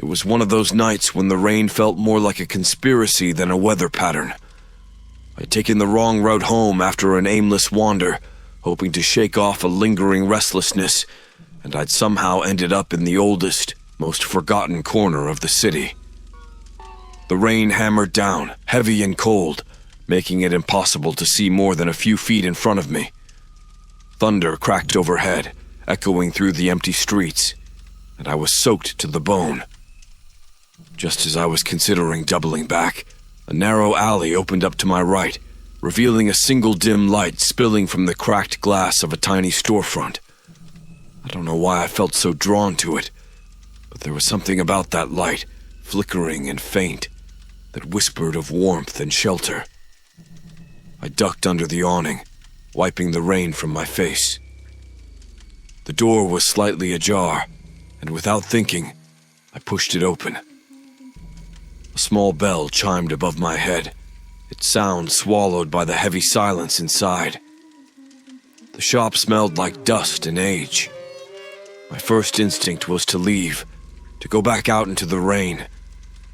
It was one of those nights when the rain felt more like a conspiracy than a weather pattern. I'd taken the wrong route home after an aimless wander, hoping to shake off a lingering restlessness, and I'd somehow ended up in the oldest, most forgotten corner of the city. The rain hammered down, heavy and cold, making it impossible to see more than a few feet in front of me. Thunder cracked overhead, echoing through the empty streets, and I was soaked to the bone. Just as I was considering doubling back, a narrow alley opened up to my right, revealing a single dim light spilling from the cracked glass of a tiny storefront. I don't know why I felt so drawn to it, but there was something about that light, flickering and faint, that whispered of warmth and shelter. I ducked under the awning, wiping the rain from my face. The door was slightly ajar, and without thinking, I pushed it open. A small bell chimed above my head, its sound swallowed by the heavy silence inside. The shop smelled like dust and age. My first instinct was to leave, to go back out into the rain,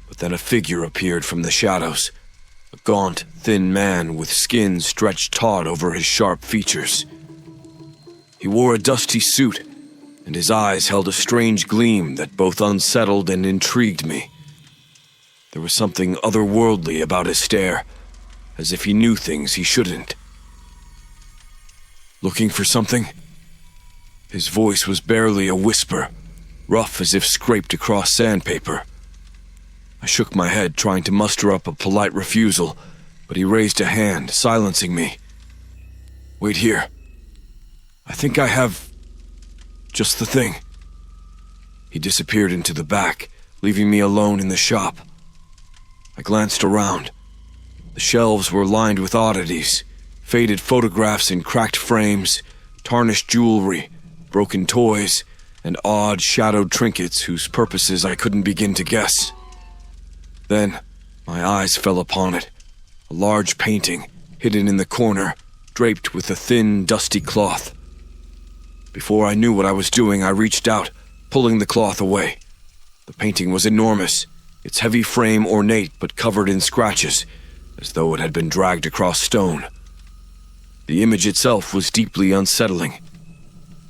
but then a figure appeared from the shadows, a gaunt, thin man with skin stretched taut over his sharp features. He wore a dusty suit, and his eyes held a strange gleam that both unsettled and intrigued me. There was something otherworldly about his stare, as if he knew things he shouldn't. "Looking for something?" His voice was barely a whisper, rough as if scraped across sandpaper. I shook my head, trying to muster up a polite refusal, but he raised a hand, silencing me. "Wait here. I think I have just the thing." He disappeared into the back, leaving me alone in the shop. I glanced around. The shelves were lined with oddities, faded photographs in cracked frames, tarnished jewelry, broken toys, and odd, shadowed trinkets whose purposes I couldn't begin to guess. Then, my eyes fell upon it, a large painting, hidden in the corner, draped with a thin, dusty cloth. Before I knew what I was doing, I reached out, pulling the cloth away. The painting was enormous, its heavy frame ornate but covered in scratches, as though it had been dragged across stone. The image itself was deeply unsettling.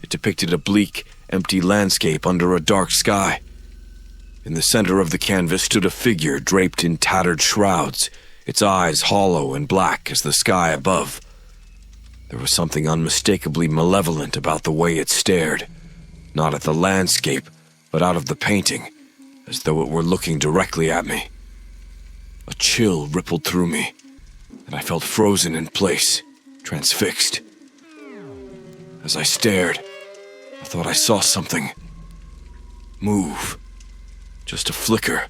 It depicted a bleak, empty landscape under a dark sky. In the center of the canvas stood a figure draped in tattered shrouds, its eyes hollow and black as the sky above. There was something unmistakably malevolent about the way it stared, not at the landscape, but out of the painting, as though it were looking directly at me. A chill rippled through me, and I felt frozen in place, transfixed. As I stared, I thought I saw something move. Just a flicker,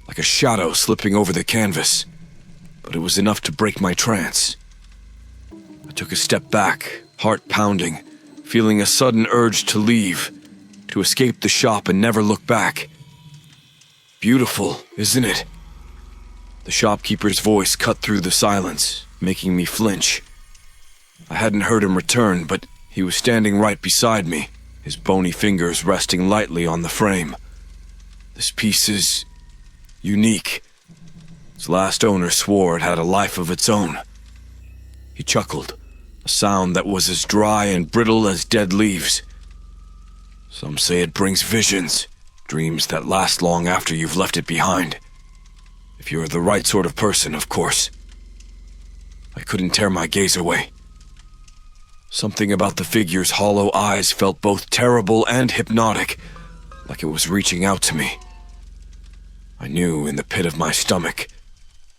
like a shadow slipping over the canvas, but it was enough to break my trance. I took a step back, heart pounding, feeling a sudden urge to leave, to escape the shop and never look back. "Beautiful, isn't it?" The shopkeeper's voice cut through the silence, making me flinch. I hadn't heard him return, but he was standing right beside me, his bony fingers resting lightly on the frame. "This piece is unique. Its last owner swore it had a life of its own." He chuckled, a sound that was as dry and brittle as dead leaves. "Some say it brings visions, dreams that last long after you've left it behind. If you're the right sort of person, of course." I couldn't tear my gaze away. Something about the figure's hollow eyes felt both terrible and hypnotic, like it was reaching out to me. I knew in the pit of my stomach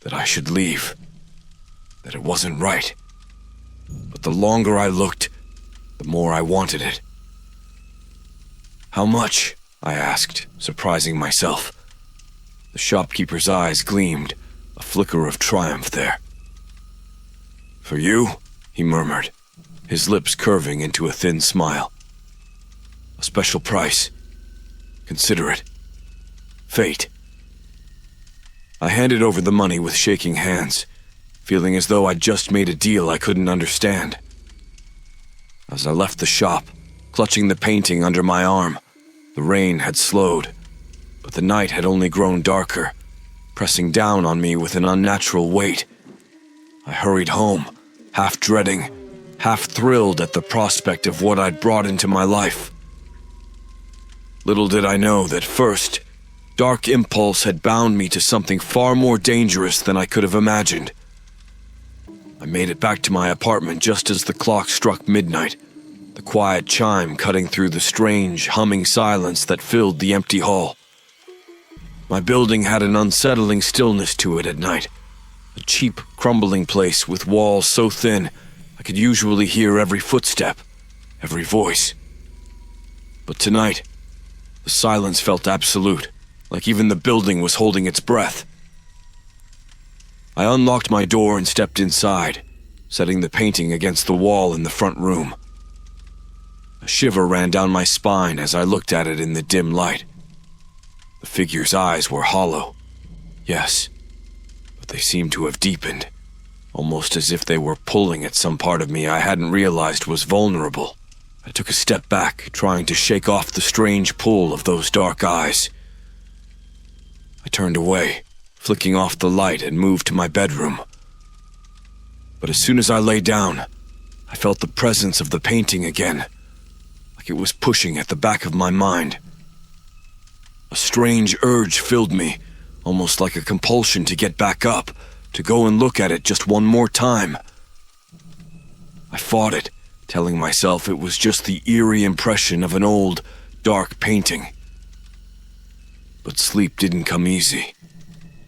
that I should leave, that it wasn't right. But the longer I looked, the more I wanted it. "How much?" I asked, surprising myself. The shopkeeper's eyes gleamed, a flicker of triumph there. "For you?" he murmured, his lips curving into a thin smile. "A special price. Consider it. Fate." I handed over the money with shaking hands, feeling as though I'd just made a deal I couldn't understand. As I left the shop, clutching the painting under my arm, the rain had slowed. But the night had only grown darker, pressing down on me with an unnatural weight. I hurried home, half dreading, half thrilled at the prospect of what I'd brought into my life. Little did I know that first, dark impulse had bound me to something far more dangerous than I could have imagined. I made it back to my apartment just as the clock struck midnight, the quiet chime cutting through the strange, humming silence that filled the empty hall. My building had an unsettling stillness to it at night, a cheap, crumbling place with walls so thin I could usually hear every footstep, every voice. But tonight, the silence felt absolute, like even the building was holding its breath. I unlocked my door and stepped inside, setting the painting against the wall in the front room. A shiver ran down my spine as I looked at it in the dim light. The figure's eyes were hollow, yes, but they seemed to have deepened, almost as if they were pulling at some part of me I hadn't realized was vulnerable. I took a step back, trying to shake off the strange pull of those dark eyes. I turned away, flicking off the light, and moved to my bedroom. But as soon as I lay down, I felt the presence of the painting again, like it was pushing at the back of my mind. A strange urge filled me, almost like a compulsion to get back up, to go and look at it just one more time. I fought it, telling myself it was just the eerie impression of an old, dark painting. But sleep didn't come easy.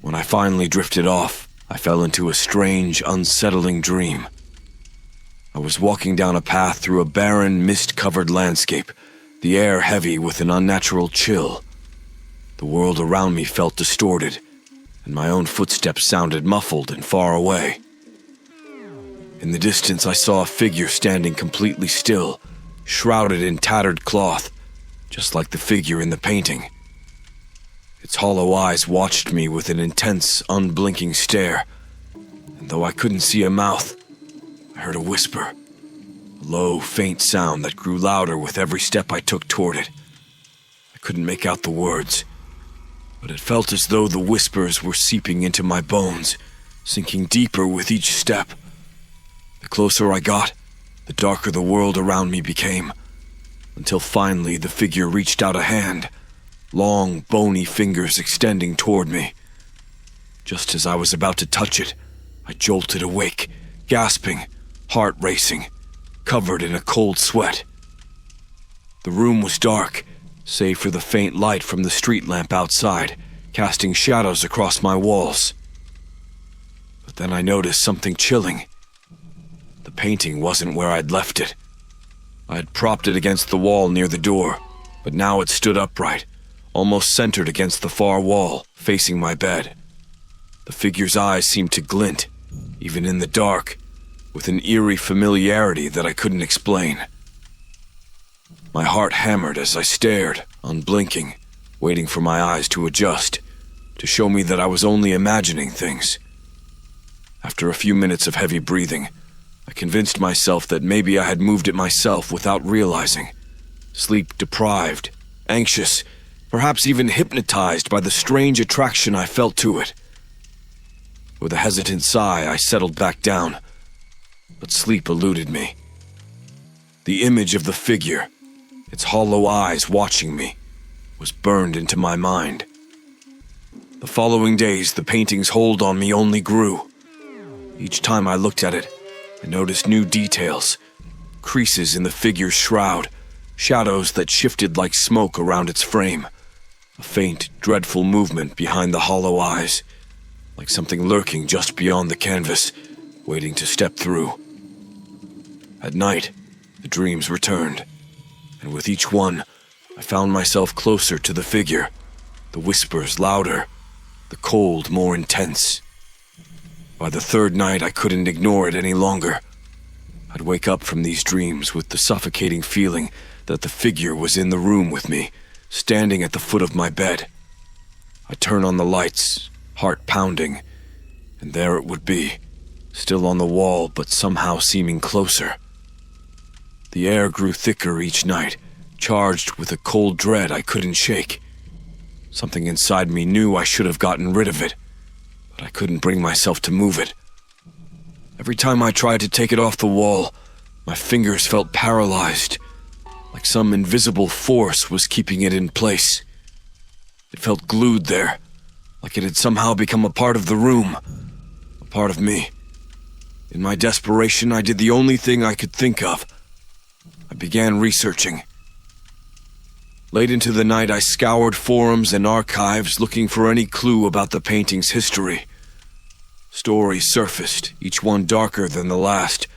When I finally drifted off, I fell into a strange, unsettling dream. I was walking down a path through a barren, mist-covered landscape, the air heavy with an unnatural chill. The world around me felt distorted, and my own footsteps sounded muffled and far away. In the distance, I saw a figure standing completely still, shrouded in tattered cloth, just like the figure in the painting. Its hollow eyes watched me with an intense, unblinking stare, and though I couldn't see a mouth, I heard a whisper, a low, faint sound that grew louder with every step I took toward it. I couldn't make out the words, but it felt as though the whispers were seeping into my bones, sinking deeper with each step. The closer I got, the darker the world around me became, until finally the figure reached out a hand, long, bony fingers extending toward me. Just as I was about to touch it, I jolted awake, gasping, heart racing, covered in a cold sweat. The room was dark, save for the faint light from the street lamp outside, casting shadows across my walls. But then I noticed something chilling. The painting wasn't where I'd left it. I had propped it against the wall near the door, but now it stood upright, almost centered against the far wall, facing my bed. The figure's eyes seemed to glint, even in the dark, with an eerie familiarity that I couldn't explain. My heart hammered as I stared, unblinking, waiting for my eyes to adjust, to show me that I was only imagining things. After a few minutes of heavy breathing, I convinced myself that maybe I had moved it myself without realizing. Sleep-deprived, anxious, perhaps even hypnotized by the strange attraction I felt to it. With a hesitant sigh, I settled back down, but sleep eluded me. The image of the figure, its hollow eyes watching me, was burned into my mind. The following days, the painting's hold on me only grew. Each time I looked at it, I noticed new details, creases in the figure's shroud, shadows that shifted like smoke around its frame, a faint, dreadful movement behind the hollow eyes, like something lurking just beyond the canvas, waiting to step through. At night, the dreams returned, and with each one, I found myself closer to the figure, the whispers louder, the cold more intense. By the third night, I couldn't ignore it any longer. I'd wake up from these dreams with the suffocating feeling that the figure was in the room with me, standing at the foot of my bed. I'd turn on the lights, heart pounding, and there it would be, still on the wall but somehow seeming closer. The air grew thicker each night, charged with a cold dread I couldn't shake. Something inside me knew I should have gotten rid of it, but I couldn't bring myself to move it. Every time I tried to take it off the wall, my fingers felt paralyzed, like some invisible force was keeping it in place. It felt glued there, like it had somehow become a part of the room, a part of me. In my desperation, I did the only thing I could think of. I began researching. Late into the night, I scoured forums and archives looking for any clue about the painting's history. Stories surfaced, each one darker than the last.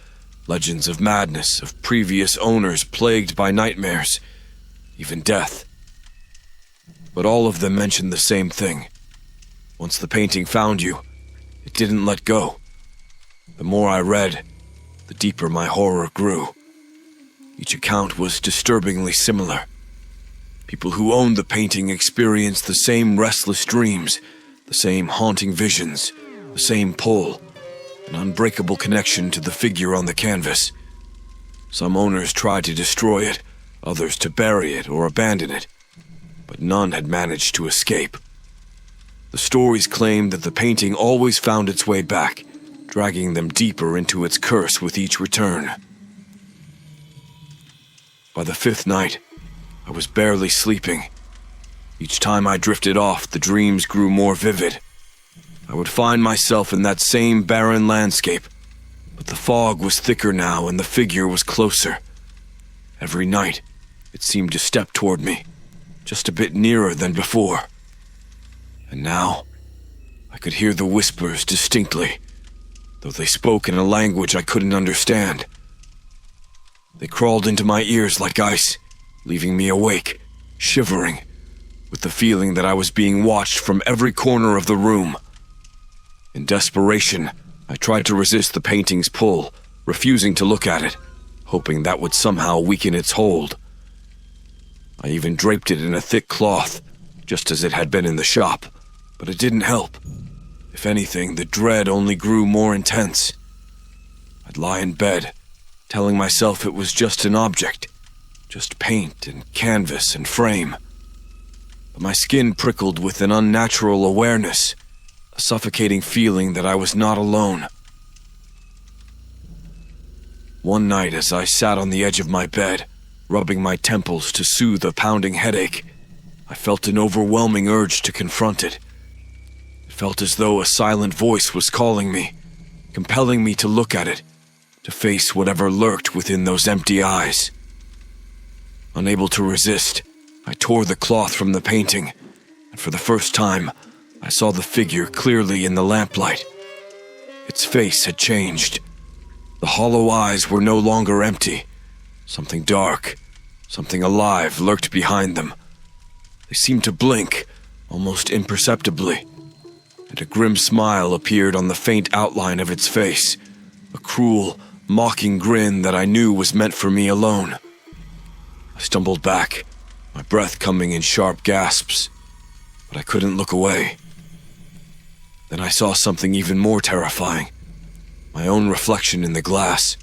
Legends of madness, of previous owners plagued by nightmares, even death. But all of them mentioned the same thing. Once the painting found you, it didn't let go. The more I read, the deeper my horror grew. Each account was disturbingly similar. People who owned the painting experienced the same restless dreams, the same haunting visions, the same pull, an unbreakable connection to the figure on the canvas. Some owners tried to destroy it, others to bury it or abandon it, but none had managed to escape. The stories claimed that the painting always found its way back, dragging them deeper into its curse with each return. By the fifth night, I was barely sleeping. Each time I drifted off, the dreams grew more vivid. I would find myself in that same barren landscape, but the fog was thicker now and the figure was closer. Every night, it seemed to step toward me, just a bit nearer than before. And now, I could hear the whispers distinctly, though they spoke in a language I couldn't understand. They crawled into my ears like ice, leaving me awake, shivering, with the feeling that I was being watched from every corner of the room. In desperation, I tried to resist the painting's pull, refusing to look at it, hoping that would somehow weaken its hold. I even draped it in a thick cloth, just as it had been in the shop, but it didn't help. If anything, the dread only grew more intense. I'd lie in bed, telling myself it was just an object, just paint and canvas and frame. But my skin prickled with an unnatural awareness, a suffocating feeling that I was not alone. One night, as I sat on the edge of my bed, rubbing my temples to soothe a pounding headache, I felt an overwhelming urge to confront it. It felt as though a silent voice was calling me, compelling me to look at it, to face whatever lurked within those empty eyes. Unable to resist, I tore the cloth from the painting, and for the first time, I saw the figure clearly in the lamplight. Its face had changed. The hollow eyes were no longer empty. Something dark, something alive lurked behind them. They seemed to blink, almost imperceptibly, and a grim smile appeared on the faint outline of its face, a cruel, mocking grin that I knew was meant for me alone. I stumbled back, my breath coming in sharp gasps, but I couldn't look away. Then I saw something even more terrifying, my own reflection in the glass.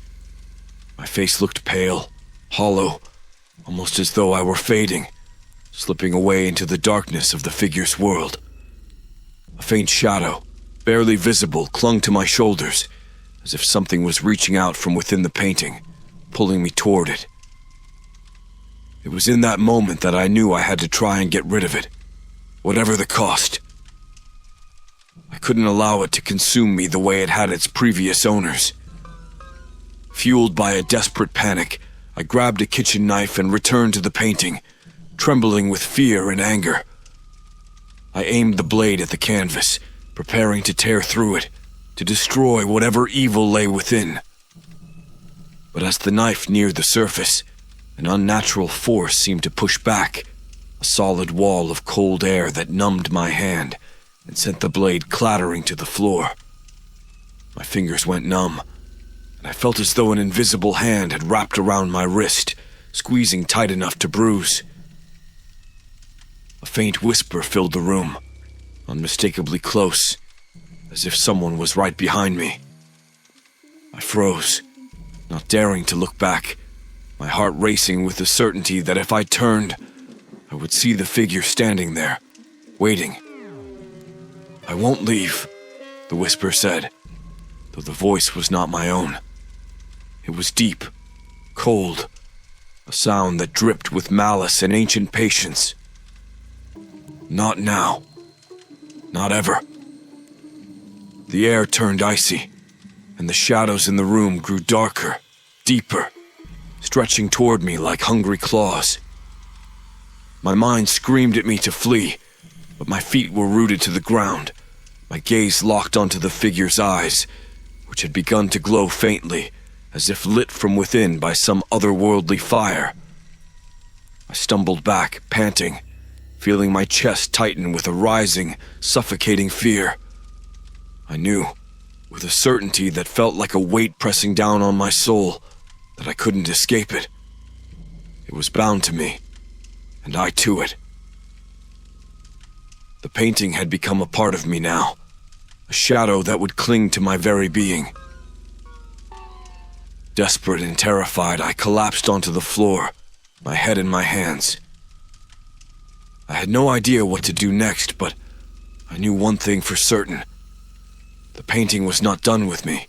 My face looked pale, hollow, almost as though I were fading, slipping away into the darkness of the figure's world. A faint shadow, barely visible, clung to my shoulders, as if something was reaching out from within the painting, pulling me toward it. It was in that moment that I knew I had to try and get rid of it, whatever the cost. I couldn't allow it to consume me the way it had its previous owners. Fueled by a desperate panic, I grabbed a kitchen knife and returned to the painting, trembling with fear and anger. I aimed the blade at the canvas, preparing to tear through it, to destroy whatever evil lay within. But as the knife neared the surface, an unnatural force seemed to push back, a solid wall of cold air that numbed my hand and sent the blade clattering to the floor. My fingers went numb, and I felt as though an invisible hand had wrapped around my wrist, squeezing tight enough to bruise. A faint whisper filled the room, unmistakably close, as if someone was right behind me. I froze, not daring to look back, my heart racing with the certainty that if I turned, I would see the figure standing there, waiting. "I won't leave," the whisper said, though the voice was not my own. It was deep, cold, a sound that dripped with malice and ancient patience. "Not now. Not ever." The air turned icy, and the shadows in the room grew darker, deeper, stretching toward me like hungry claws. My mind screamed at me to flee, but my feet were rooted to the ground, my gaze locked onto the figure's eyes, which had begun to glow faintly, as if lit from within by some otherworldly fire. I stumbled back, panting, feeling my chest tighten with a rising, suffocating fear. I knew, with a certainty that felt like a weight pressing down on my soul, that I couldn't escape it. It was bound to me, and I to it. The painting had become a part of me now, a shadow that would cling to my very being. Desperate and terrified, I collapsed onto the floor, my head in my hands. I had no idea what to do next, but I knew one thing for certain. The painting was not done with me.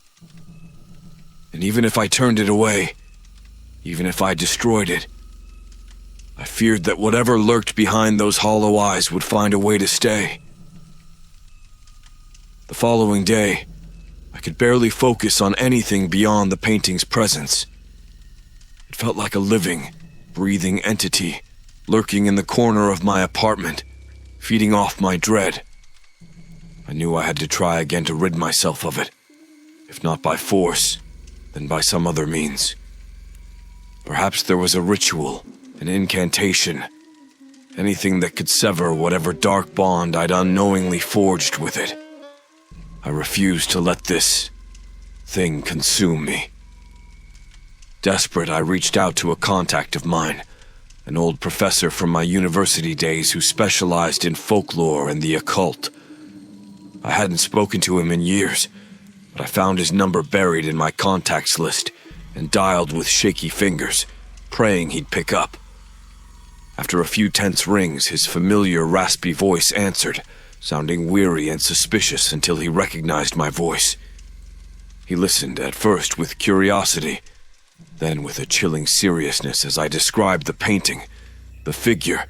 And even if I turned it away, even if I destroyed it, I feared that whatever lurked behind those hollow eyes would find a way to stay. The following day, I could barely focus on anything beyond the painting's presence. It felt like a living, breathing entity lurking in the corner of my apartment, feeding off my dread. I knew I had to try again to rid myself of it, if not by force, then by some other means. Perhaps there was a ritual, an incantation, anything that could sever whatever dark bond I'd unknowingly forged with it. I refused to let this thing consume me. Desperate, I reached out to a contact of mine, an old professor from my university days who specialized in folklore and the occult. I hadn't spoken to him in years, but I found his number buried in my contacts list and dialed with shaky fingers, praying he'd pick up. After a few tense rings, his familiar raspy voice answered, sounding weary and suspicious until he recognized my voice. He listened at first with curiosity, then with a chilling seriousness as I described the painting, the figure,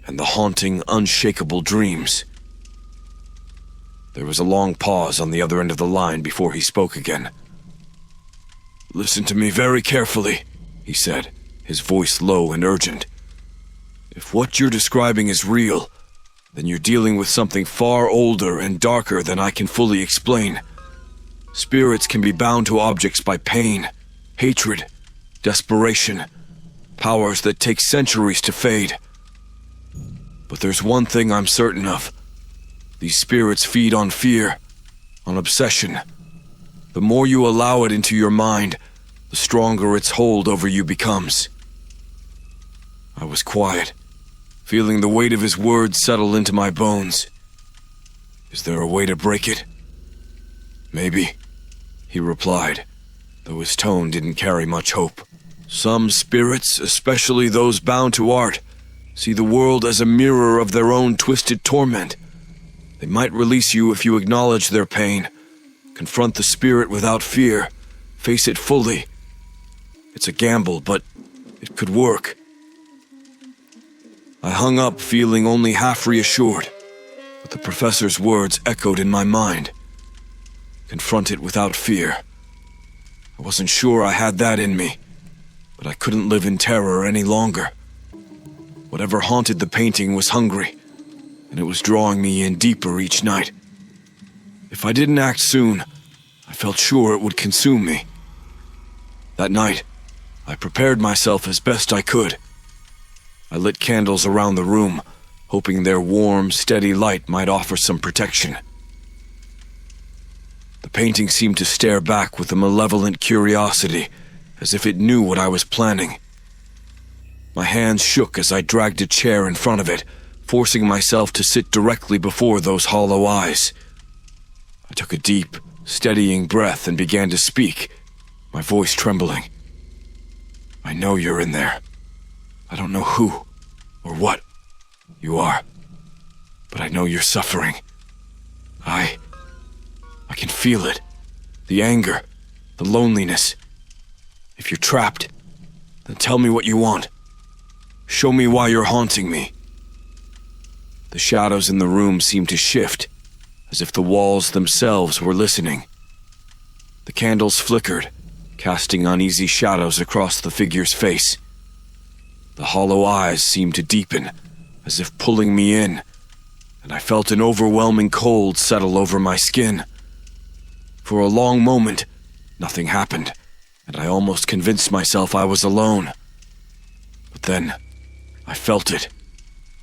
and the haunting, unshakable dreams. There was a long pause on the other end of the line before he spoke again. "Listen to me very carefully," he said, his voice low and urgent. "If what you're describing is real, then you're dealing with something far older and darker than I can fully explain. Spirits can be bound to objects by pain, hatred, desperation, powers that take centuries to fade. But there's one thing I'm certain of. These spirits feed on fear, on obsession. The more you allow it into your mind, the stronger its hold over you becomes." I was quiet, feeling the weight of his words settle into my bones. "Is there a way to break it?" "Maybe," he replied, though his tone didn't carry much hope. "Some spirits, especially those bound to art, see the world as a mirror of their own twisted torment. They might release you if you acknowledge their pain, confront the spirit without fear, face it fully. It's a gamble, but it could work." I hung up feeling only half reassured, but the professor's words echoed in my mind. Confront it without fear. I wasn't sure I had that in me, but I couldn't live in terror any longer. Whatever haunted the painting was hungry, and it was drawing me in deeper each night. If I didn't act soon, I felt sure it would consume me. That night, I prepared myself as best I could. I lit candles around the room, hoping their warm, steady light might offer some protection. The painting seemed to stare back with a malevolent curiosity, as if it knew what I was planning. My hands shook as I dragged a chair in front of it, forcing myself to sit directly before those hollow eyes. I took a deep, steadying breath and began to speak, my voice trembling. "I know you're in there. I don't know who or what you are, but I know you're suffering. I can feel it. The anger, the loneliness. If you're trapped, then tell me what you want. Show me why you're haunting me." The shadows in the room seemed to shift, as if the walls themselves were listening. The candles flickered, casting uneasy shadows across the figure's face. The hollow eyes seemed to deepen, as if pulling me in, and I felt an overwhelming cold settle over my skin. For a long moment, nothing happened, and I almost convinced myself I was alone. But then, I felt it.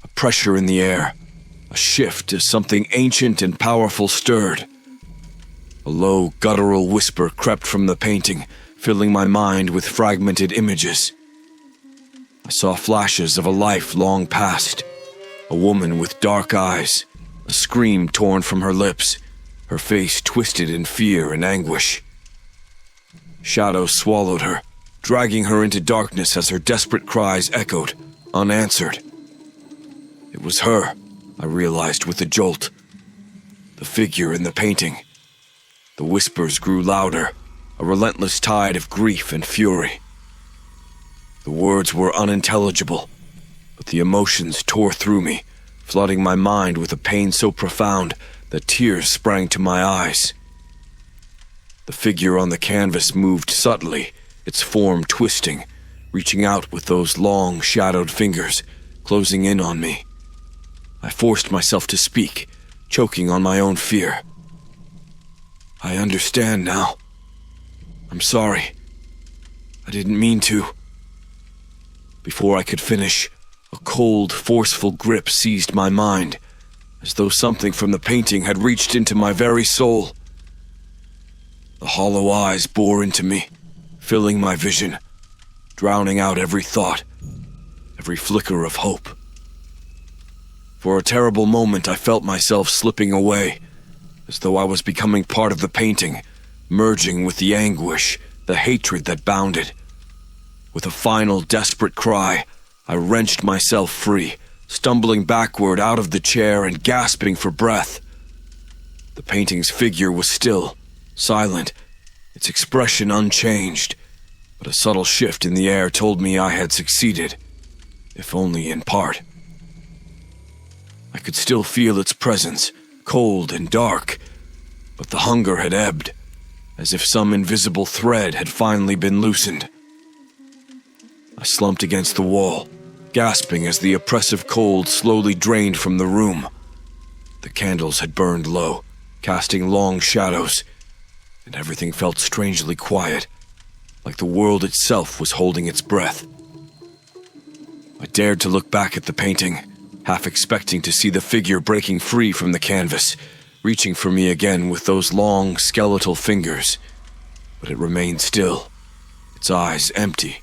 A pressure in the air, a shift as something ancient and powerful stirred. A low, guttural whisper crept from the painting, filling my mind with fragmented images. I saw flashes of a life long past, a woman with dark eyes, a scream torn from her lips, her face twisted in fear and anguish. Shadows swallowed her, dragging her into darkness as her desperate cries echoed, unanswered. It was her, I realized with a jolt. The figure in the painting. The whispers grew louder, a relentless tide of grief and fury. The words were unintelligible, but the emotions tore through me, flooding my mind with a pain so profound that tears sprang to my eyes. The figure on the canvas moved subtly, its form twisting, reaching out with those long, shadowed fingers, closing in on me. I forced myself to speak, choking on my own fear. "I understand now. I'm sorry. I didn't mean to." Before I could finish, a cold, forceful grip seized my mind, as though something from the painting had reached into my very soul. The hollow eyes bore into me, filling my vision, drowning out every thought, every flicker of hope. For a terrible moment, I felt myself slipping away, as though I was becoming part of the painting, merging with the anguish, the hatred that bounded. With a final desperate cry, I wrenched myself free, stumbling backward out of the chair and gasping for breath. The painting's figure was still, silent, its expression unchanged, but a subtle shift in the air told me I had succeeded, if only in part. I could still feel its presence, cold and dark, but the hunger had ebbed, as if some invisible thread had finally been loosened. I slumped against the wall, gasping as the oppressive cold slowly drained from the room. The candles had burned low, casting long shadows, and everything felt strangely quiet, like the world itself was holding its breath. I dared to look back at the painting, half expecting to see the figure breaking free from the canvas, reaching for me again with those long, skeletal fingers. But it remained still, its eyes empty,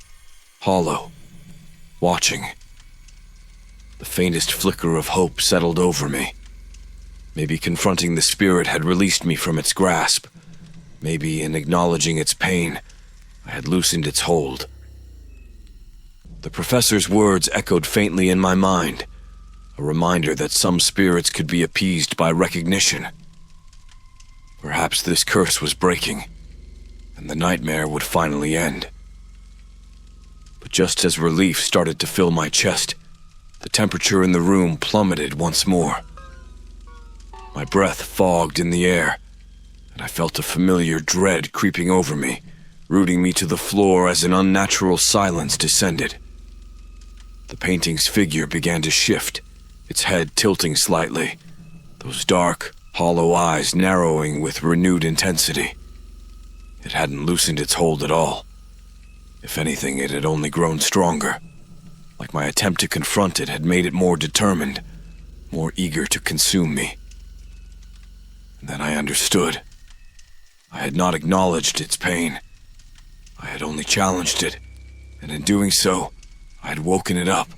hollow, watching. The faintest flicker of hope settled over me. Maybe confronting the spirit had released me from its grasp. Maybe in acknowledging its pain, I had loosened its hold. The professor's words echoed faintly in my mind, a reminder that some spirits could be appeased by recognition. Perhaps this curse was breaking, and the nightmare would finally end. But just as relief started to fill my chest, the temperature in the room plummeted once more. My breath fogged in the air, and I felt a familiar dread creeping over me, rooting me to the floor as an unnatural silence descended. The painting's figure began to shift, its head tilting slightly, those dark, hollow eyes narrowing with renewed intensity. It hadn't loosened its hold at all. If anything, it had only grown stronger, like my attempt to confront it had made it more determined, more eager to consume me. And then I understood. I had not acknowledged its pain. I had only challenged it, and in doing so, I had woken it up.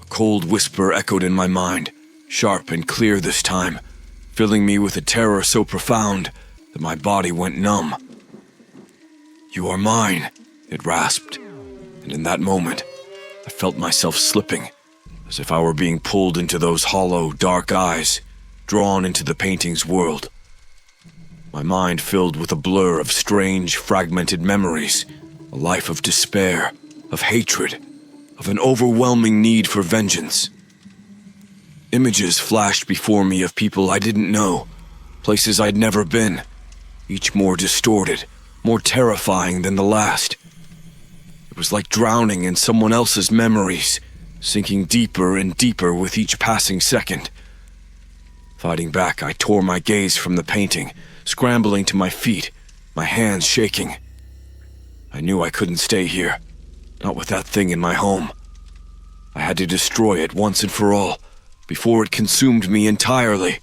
A cold whisper echoed in my mind, sharp and clear this time, filling me with a terror so profound that my body went numb. "You are mine," it rasped, and in that moment, I felt myself slipping, as if I were being pulled into those hollow, dark eyes, drawn into the painting's world. My mind filled with a blur of strange, fragmented memories, a life of despair, of hatred, of an overwhelming need for vengeance. Images flashed before me of people I didn't know, places I'd never been, each more distorted, more terrifying than the last. It was like drowning in someone else's memories, sinking deeper and deeper with each passing second. Fighting back, I tore my gaze from the painting, scrambling to my feet, my hands shaking. I knew I couldn't stay here, not with that thing in my home. I had to destroy it once and for all, before it consumed me entirely.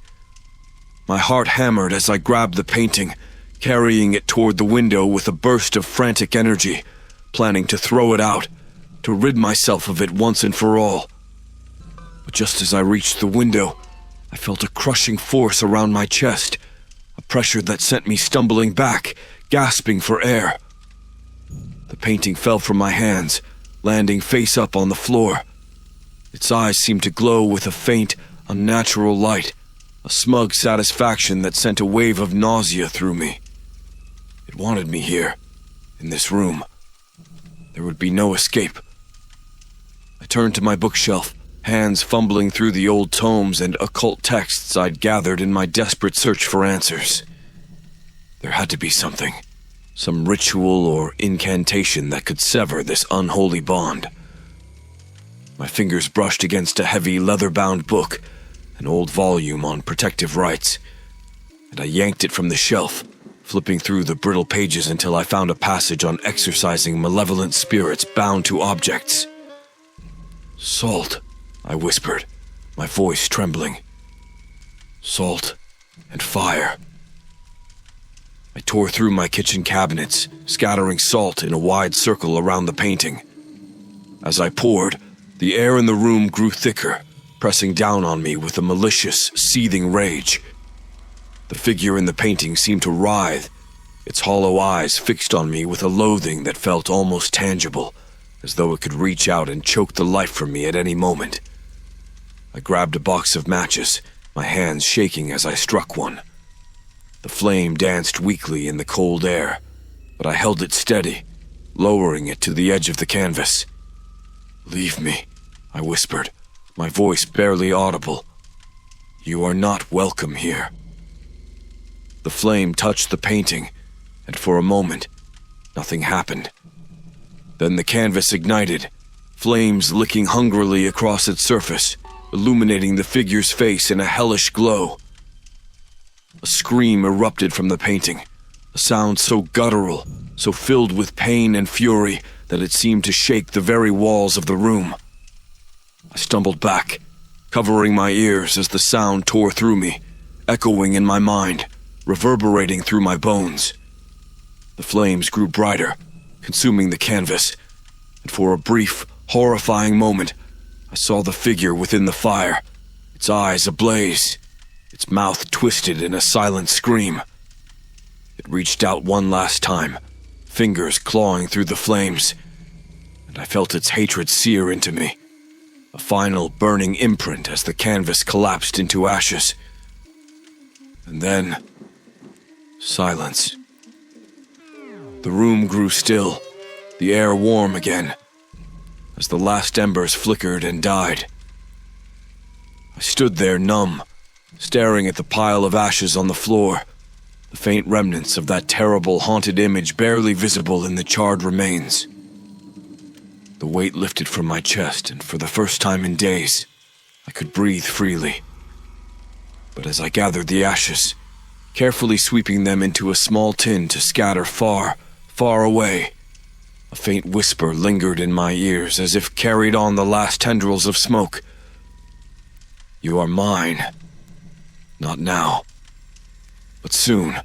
My heart hammered as I grabbed the painting, carrying it toward the window with a burst of frantic energy, planning to throw it out, to rid myself of it once and for all. But just as I reached the window, I felt a crushing force around my chest, a pressure that sent me stumbling back, gasping for air. The painting fell from my hands, landing face up on the floor. Its eyes seemed to glow with a faint, unnatural light, a smug satisfaction that sent a wave of nausea through me. It wanted me here, in this room. There would be no escape. I turned to my bookshelf, hands fumbling through the old tomes and occult texts I'd gathered in my desperate search for answers. There had to be something, some ritual or incantation that could sever this unholy bond. My fingers brushed against a heavy leather-bound book, an old volume on protective rights, and I yanked it from the shelf, flipping through the brittle pages until I found a passage on exorcising malevolent spirits bound to objects. "Salt," I whispered, my voice trembling. "Salt and fire." I tore through my kitchen cabinets, scattering salt in a wide circle around the painting. As I poured, the air in the room grew thicker, pressing down on me with a malicious, seething rage. The figure in the painting seemed to writhe, its hollow eyes fixed on me with a loathing that felt almost tangible, as though it could reach out and choke the life from me at any moment. I grabbed a box of matches, my hands shaking as I struck one. The flame danced weakly in the cold air, but I held it steady, lowering it to the edge of the canvas. "Leave me," I whispered, my voice barely audible. "You are not welcome here." The flame touched the painting, and for a moment, nothing happened. Then the canvas ignited, flames licking hungrily across its surface, illuminating the figure's face in a hellish glow. A scream erupted from the painting, a sound so guttural, so filled with pain and fury that it seemed to shake the very walls of the room. I stumbled back, covering my ears as the sound tore through me, echoing in my mind, reverberating through my bones. The flames grew brighter, consuming the canvas, and for a brief, horrifying moment, I saw the figure within the fire, its eyes ablaze, its mouth twisted in a silent scream. It reached out one last time, fingers clawing through the flames, and I felt its hatred sear into me, a final burning imprint as the canvas collapsed into ashes. And then, silence. The room grew still, the air warm again, as the last embers flickered and died. I stood there numb, staring at the pile of ashes on the floor, the faint remnants of that terrible haunted image barely visible in the charred remains. The weight lifted from my chest, and for the first time in days, I could breathe freely. But as I gathered the ashes, carefully sweeping them into a small tin to scatter far, far away, a faint whisper lingered in my ears as if carried on the last tendrils of smoke. "You are mine. Not now, but soon."